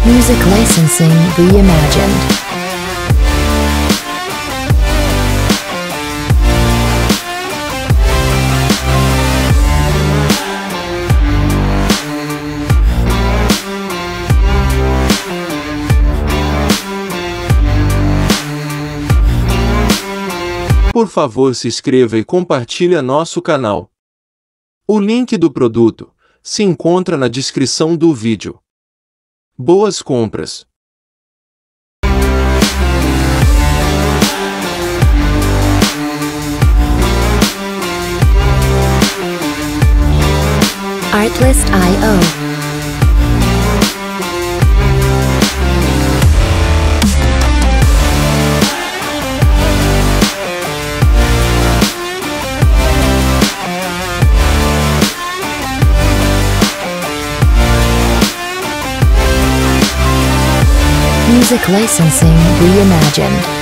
Music licensing reimagined. Por favor, se inscreva e compartilhe nosso canal. O link do produto se encontra na descrição do vídeo. Boas compras! Artlist.io. Music licensing reimagined.